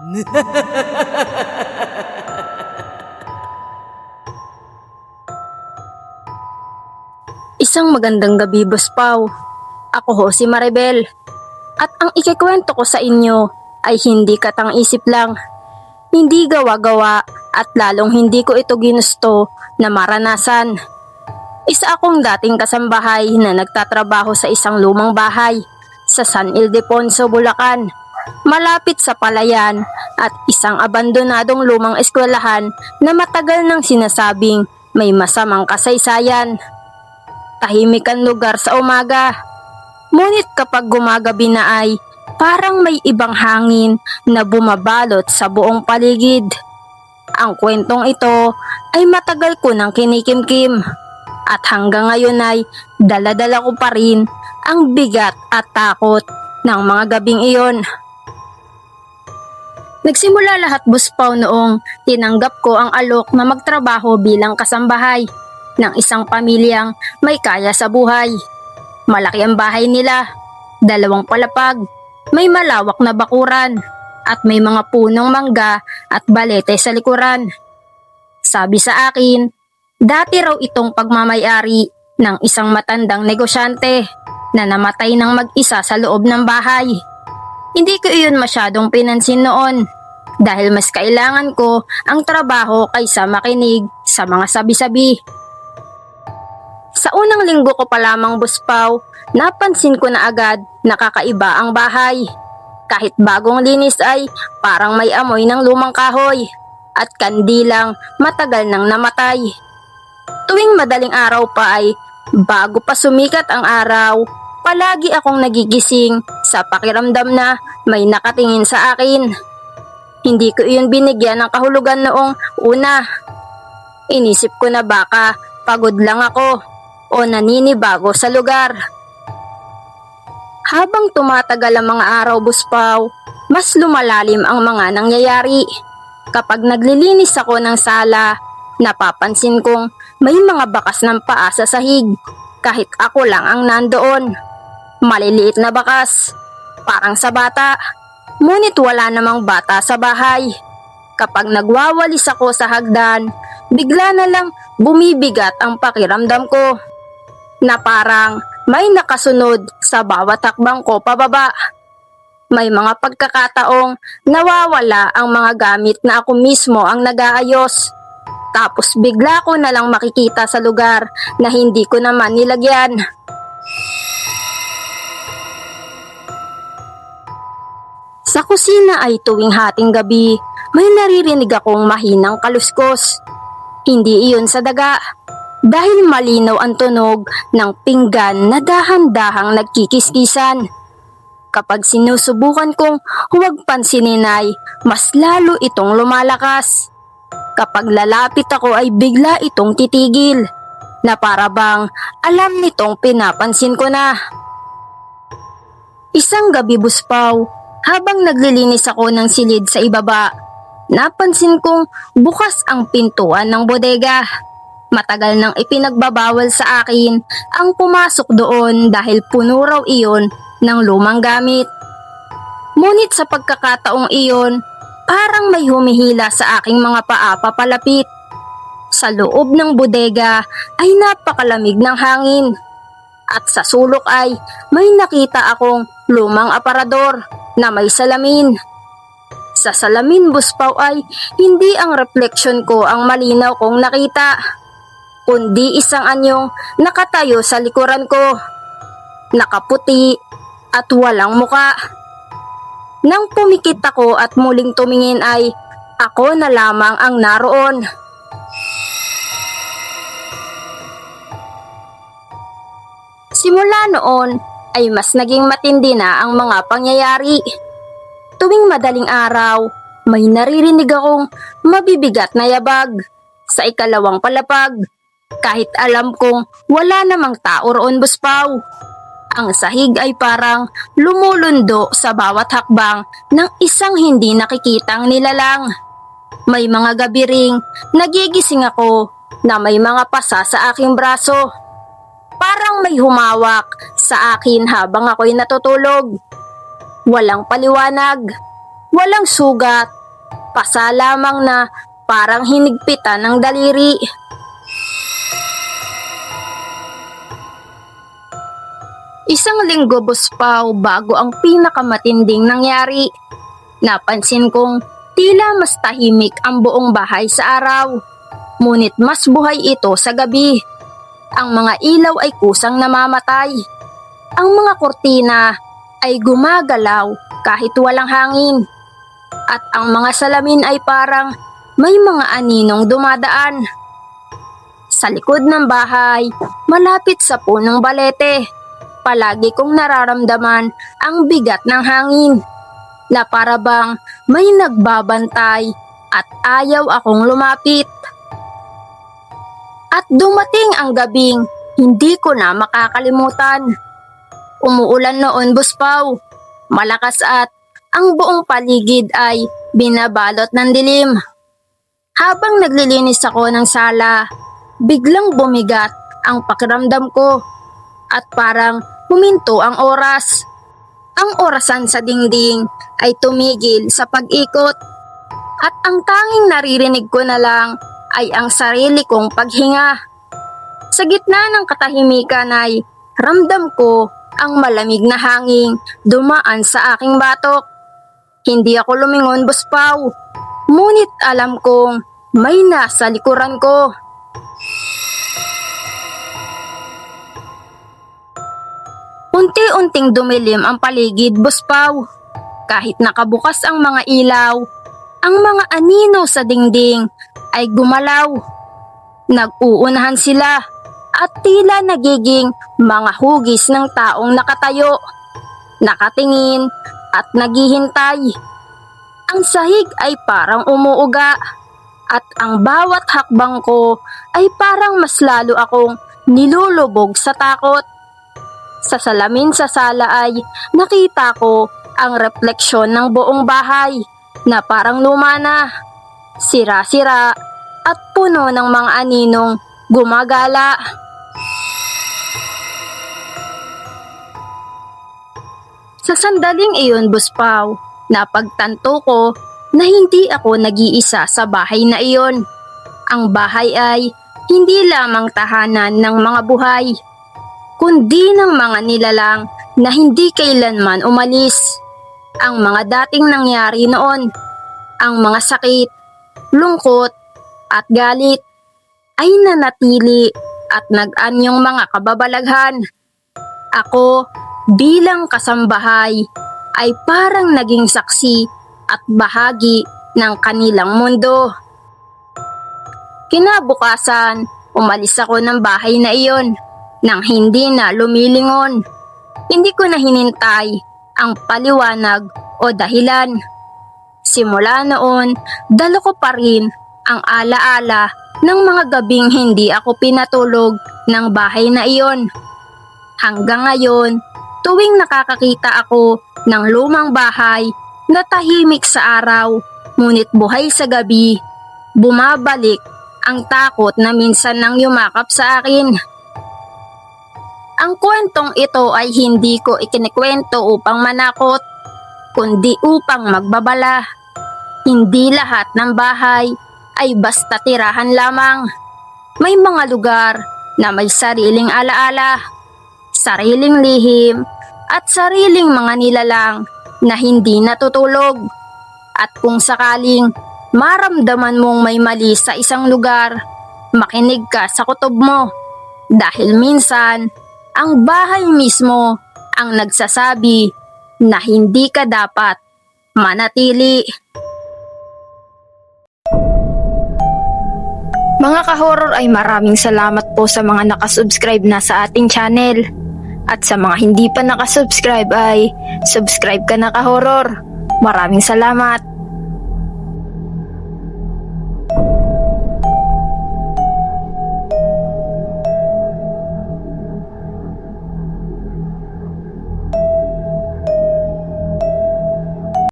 Isang magandang gabi, Boss Pau. Ako ho si Maribel. At ang ikikwento ko sa inyo ay hindi katang-isip lang. Hindi gawa-gawa at lalong hindi ko ito ginusto na maranasan. Isa akong dating kasambahay na nagtatrabaho sa isang lumang bahay sa San Ildefonso, Bulacan. Malapit sa palayan at isang abandonadong lumang eskwelahan na matagal nang sinasabing may masamang kasaysayan. Tahimik ang lugar sa umaga. Ngunit kapag gumagabi na ay parang may ibang hangin na bumabalot sa buong paligid. Ang kwentong ito ay matagal ko nang kinikimkim at hanggang ngayon ay dala-dala ko pa rin ang bigat at takot ng mga gabing iyon. Nagsimula lahat, Boss Pau, noong tinanggap ko ang alok na magtrabaho bilang kasambahay ng isang pamilyang may kaya sa buhay. Malaki ang bahay nila, 2 palapag, may malawak na bakuran, at may mga punong mangga at balete sa likuran. Sabi sa akin, dati raw itong pagmamayari ng isang matandang negosyante na namatay ng mag-isa sa loob ng bahay. Hindi ko iyon masyadong pinansin noon dahil mas kailangan ko ang trabaho kaysa makinig sa mga sabi-sabi. Sa unang linggo ko pa lamang, Boss Pau, napansin ko na agad na kakaiba ang bahay. Kahit bagong linis ay parang may amoy ng lumang kahoy at kandilang matagal nang namatay. Tuwing madaling araw pa ay bago pa sumikat ang araw, palagi akong nagigising sa pakiramdam na may nakatingin sa akin. Hindi ko iyon binigyan ng kahulugan noong una. Inisip ko na baka pagod lang ako o naninibago sa lugar. Habang tumatagal ang mga araw, Boss Pau, mas lumalalim ang mga nangyayari. Kapag naglilinis ako ng sala, napapansin kong may mga bakas ng paa sa sahig kahit ako lang ang nandoon. Maliliit na bakas, parang sa bata, ngunit wala namang bata sa bahay. Kapag nagwawalis ako sa hagdan, bigla na lang bumibigat ang pakiramdam ko na parang may nakasunod sa bawat hakbang ko pababa. May mga pagkakataong nawawala ang mga gamit na ako mismo ang nag-aayos. Tapos bigla ko na lang makikita sa lugar na hindi ko naman nilagyan. Sa kusina ay tuwing hating gabi, may naririnig akong mahinang kaluskos. Hindi iyon sa daga, dahil malinaw ang tunog ng pinggan na dahan-dahang nagkikiskisan. Kapag sinusubukan kong huwag pansinin ay mas lalo itong lumalakas. Kapag lalapit ako ay bigla itong titigil, na para bang alam nitong pinapansin ko na. Isang gabi, Boss Pau, habang naglilinis ako ng silid sa ibaba, napansin kong bukas ang pintuan ng bodega. Matagal nang ipinagbabawal sa akin ang pumasok doon dahil puno raw iyon ng lumang gamit. Ngunit sa pagkakataong iyon, parang may humihila sa aking mga paa papalapit. Sa loob ng bodega ay napakalamig ng hangin. At sa sulok ay may nakita akong lumang aparador na may salamin. Sa salamin, Boss Pau, ay hindi ang refleksyon ko ang malinaw kong nakita, kundi isang anyong nakatayo sa likuran ko, nakaputi at walang muka. Nang pumikit ako at muling tumingin ay ako na lamang ang naroon. Simula noon ay mas naging matindi na ang mga pangyayari. Tuwing madaling araw, may naririnig akong mabibigat na yabag sa ikalawang palapag. Kahit alam kong wala namang tao roon, Boss Pau. Ang sahig ay parang lumulundo sa bawat hakbang ng isang hindi nakikitang nilalang. May mga gabi ring nagigising ako na may mga pasa sa aking braso. Parang may humawak sa akin habang ako'y natutulog. Walang paliwanag. Walang sugat, pasa lamang na parang hinigpitan ng daliri. Isang linggo, Boss Pao, bago ang pinakamatinding nangyari. Napansin kong tila mas tahimik ang buong bahay sa araw, ngunit mas buhay ito sa gabi. Ang mga ilaw ay kusang namamatay. Ang mga kurtina ay gumagalaw kahit walang hangin. At ang mga salamin ay parang may mga aninong dumadaan. Sa likod ng bahay, malapit sa punong balete, palagi kong nararamdaman ang bigat ng hangin na para bang may nagbabantay at ayaw akong lumapit. At dumating ang gabing hindi ko na makakalimutan. Umuulan noon, Boss Pao, malakas at ang buong paligid ay binabalot ng dilim. Habang naglilinis ako ng sala, biglang bumigat ang pakiramdam ko at parang huminto ang oras. Ang orasan sa dingding ay tumigil sa pag-ikot at ang tanging naririnig ko na lang ay ang sarili kong paghinga. Sa gitna ng katahimikan ay ramdam ko ang malamig na hangin dumaan sa aking batok. Hindi ako lumingon, Boss Pao, ngunit alam kong may nasa likuran ko. Unti-unting dumilim ang paligid, Boss Pao. Kahit nakabukas ang mga ilaw, ang mga anino sa dingding ay gumalaw. Nag-uunahan sila at tila nagiging mga hugis ng taong nakatayo, nakatingin at naghihintay. Ang sahig ay parang umuuga at ang bawat hakbang ko ay parang mas lalo akong nilulubog sa takot. Sa salamin sa sala ay nakita ko ang refleksyon ng buong bahay na parang luma na, sira-sira at puno ng mga aninong gumagala. Sa sandaling iyon, Boss Pao, napagtanto ko na hindi ako nag-iisa sa bahay na iyon. Ang bahay ay hindi lamang tahanan ng mga buhay, kundi ng mga nilalang na hindi kailanman umalis. Ang mga dating nangyari noon, ang mga sakit, lungkot at galit ay nanatili at nag-anyong mga kababalaghan. Ako bilang kasambahay ay parang naging saksi at bahagi ng kanilang mundo. Kinabukasan, umalis ako ng bahay na iyon nang hindi na lumilingon. Hindi ko na hinintay ang paliwanag o dahilan. Simula noon, dala ko pa rin ang alaala ng mga gabing hindi ako pinatulog ng bahay na iyon. Hanggang ngayon, tuwing nakakakita ako ng lumang bahay na tahimik sa araw, ngunit buhay sa gabi, bumabalik ang takot na minsan nang yumakap sa akin. Ang kwentong ito ay hindi ko ikinikwento upang manakot, kundi upang magbabala. Hindi lahat ng bahay ay basta tirahan lamang. May mga lugar na may sariling alaala, sariling lihim, at sariling mga nilalang na hindi natutulog. At kung sakaling maramdaman mong may mali sa isang lugar, makinig ka sa kutob mo. Dahil minsan, ang bahay mismo ang nagsasabi na hindi ka dapat manatili. Mga ka-horror, ay maraming salamat po sa mga nakasubscribe na sa ating channel. At sa mga hindi pa nakasubscribe ay subscribe ka na, ka-horror. Maraming salamat.